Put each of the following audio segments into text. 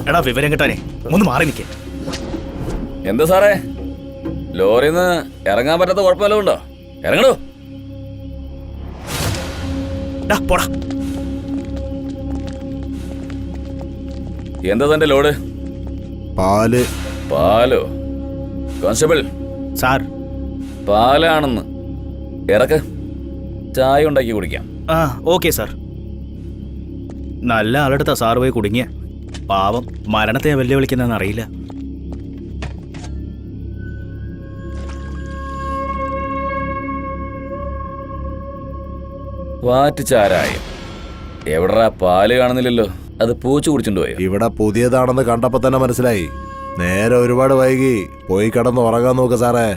എടാ വിവരം കിട്ടാനേ ഒന്ന് മാറി നിൽക്കേ. എന്താ സാറേ, ലോറിന്ന് ഇറങ്ങാൻ പറ്റാത്ത കുഴപ്പമല്ലോ ഉണ്ടോ? ഇറങ്ങണോ? പോടാ. എന്താ തന്റെ ലോഡ്? പാല്. പാലോ? Constable sir. പാലാണെന്ന് ഇറക്ക്, ചായ ഉണ്ടാക്കി കുടിക്കാം. ആ ഓക്കെ സാർ. നല്ല ആളെടുത്താ സാർ പോയി കുടുങ്ങിയ. പാവം, മരണത്തെ വെല്ലുവിളിക്കുന്നതെന്ന് അറിയില്ല. വാറ്റുചാരായം എവിടാ? പാല് കാണുന്നില്ലല്ലോ. അത് പൂച്ച കുടിച്ചിട്ട് പോയോ? ഇവിടെ പുതിയതാണെന്ന് കണ്ടപ്പോ തന്നെ മനസ്സിലായി. നേരെ ഒരുപാട് വൈകി, പോയി കിടന്ന് ഉറങ്ങാൻ നോക്ക് സാറേ.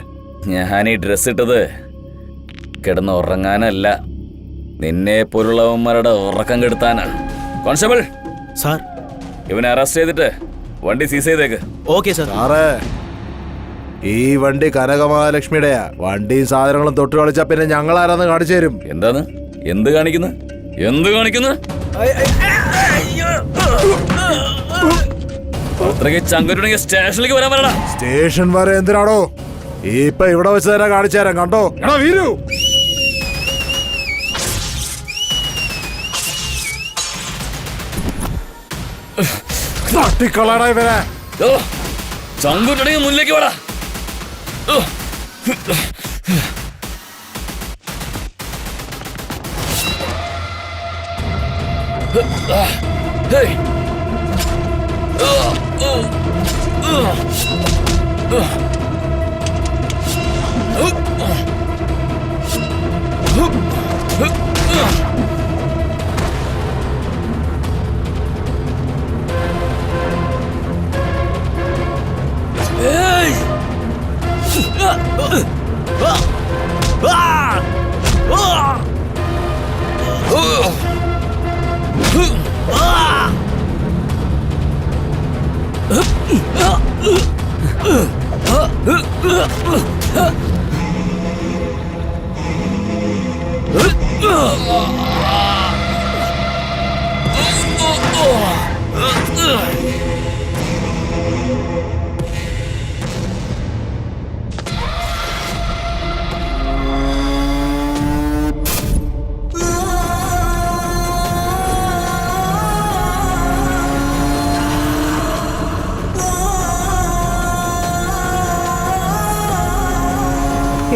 ഞാൻ ഈ ഡ്രസ് ഇട്ടത് കിടന്ന് ഉറങ്ങാനല്ല, നിന്നെ പോലുള്ളവന്മാരുടെ ഉറക്കം കെടുത്താനാ. Constable sir. ഇവനെ അറസ്റ്റ് ചെയ്തിട്ട് വണ്ടി സീസ് ചെയ്തേക്ക്. Okay sir. സാറേ, ഈ വണ്ടി കനകമഹാലക്ഷ്മിയുടെയാ. വണ്ടിയും സാധനങ്ങളും തൊട്ട് കളിച്ചാ പിന്നെ ഞങ്ങളാരാന്ന് കാണിച്ചു തരും. എന്താണ്? എന്ത് കാണിക്കുന്നു? എന്ത് കാണിക്കുന്നു? അത്രയ്ക്ക് ചങ്കുരുണ്ടെങ്കിൽ സ്റ്റേഷനിലേക്ക് വരാൻ പറയടാ. സ്റ്റേഷൻ വരെ എന്തിനാണോ? ഇപ്പൊ ഇവിടെ വെച്ച് തന്നെ കാണിച്ചു തരാം. കണ്ടോ? എടാ വീരു, തട്ടിക്കളടാ ഇവരെ. ചങ്കുരുണ്ടെങ്കിൽ മുന്നിലേക്ക് വേടാ.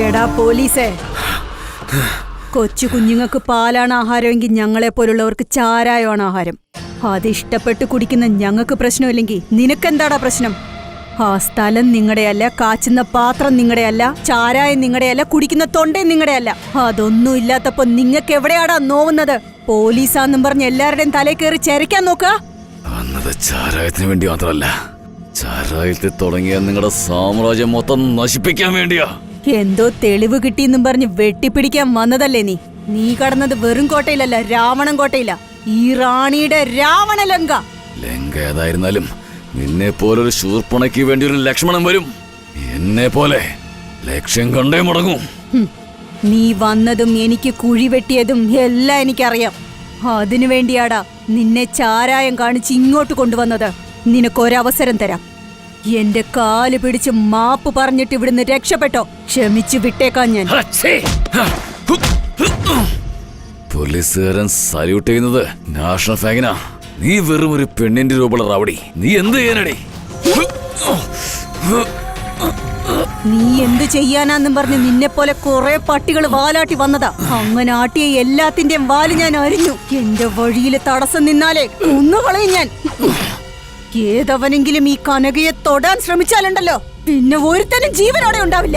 എടാ പോലീസേ, കൊച്ചു കുഞ്ഞുങ്ങൾക്ക് പാലാണ് ആഹാരമെങ്കിൽ ഞങ്ങളെ പോലുള്ളവർക്ക് ചാരായമാണ് ആഹാരം. അത് ഇഷ്ടപ്പെട്ട് കുടിക്കുന്ന ഞങ്ങൾക്ക് പ്രശ്നമില്ലെങ്കിൽ നിനക്കെന്താടാ പ്രശ്നം? ആ സ്ഥലം നിങ്ങളുടെയല്ല, കാച്ചുന്ന പാത്രം നിങ്ങളുടെയല്ല, ചാരായം നിങ്ങളുടെയല്ല, കുടിക്കുന്ന തൊണ്ടയും നിങ്ങളുടെയല്ല. അതൊന്നും ഇല്ലാത്തപ്പോ നിങ്ങൾക്ക് എവിടെയാടാ നോവുന്നത്? പോലീസാന്നും പറഞ്ഞ് എല്ലാവരുടെയും തലയിൽ കയറി ചെരയ്ക്കാൻ നോക്കുക. അന്നത് ചാരായത്തിന് വേണ്ടി മാത്രമല്ല, ചാരായത്തിൽ തുടങ്ങിയ നിങ്ങളുടെ സാമ്രാജ്യം മൊത്തം നശിപ്പിക്കാൻ വേണ്ടിയാ. എന്തോ തെളിവ് കിട്ടിയെന്നും പറഞ്ഞ് വെട്ടിപ്പിടിക്കാൻ വന്നതല്ലേ നീ? നീ കടന്നത് വെറും കോട്ടയിലല്ല, രാവണൻ കോട്ടയില. ഈ റാണിയുടെ രാവണ ലങ്ക. ലങ്ക ഏതായിരുന്നാലും നിന്നെ പോലൊരു ശൂർപ്പണയ്ക്ക് വേണ്ടി ഒരു ലക്ഷ്മണൻ വരും. എന്നെ പോലെ ലക്ഷ്യം കണ്ടേ മുടങ്ങും. നീ വന്നതും എനിക്ക് കുഴി വെട്ടിയതും എല്ലാം എനിക്കറിയാം. അതിനു വേണ്ടിയാടാ നിന്നെ ചാരായം കാണിച്ച് ഇങ്ങോട്ട് കൊണ്ടുവന്നത്. നിനക്കൊരവസരം തരാം. എന്റെ കാല് പിടിച്ച് മാപ്പ് പറഞ്ഞിട്ട് ഇവിടുന്ന് രക്ഷപ്പെട്ടോ. ക്ഷമിച്ചു വിട്ടേക്കാൻ ഞാൻ. പോലീസുകാരൻ സല്യൂട്ട് ചെയ്യുന്നത് നാഷണൽ ഫ്ലാഗിനാ. നീ വെറും ഒരു പെണ്ണിന്റെ രൂപമുള്ള റവടി. നീ എന്ത് ചെയ്യാനടി? നീ എന്ത് ചെയ്യാനാന്നും പറഞ്ഞ് നിന്നെ പോലെ കുറെ പട്ടികൾ വാലാട്ടി വന്നതാ. അങ്ങനെ ആട്ടിയ എല്ലാത്തിന്റെയും വാല് ഞാൻ അരിഞ്ഞു. എന്റെ വഴിയിൽ തടസ്സം നിന്നാലേ കൊന്നുകളയും ഞാൻ. ഏതവനെങ്കിലും ഈ കനകയെ തൊടാൻ ശ്രമിച്ചാലുണ്ടല്ലോ, പിന്നെ ഒരുത്തനും ജീവനോടെ ഉണ്ടാവില്ല.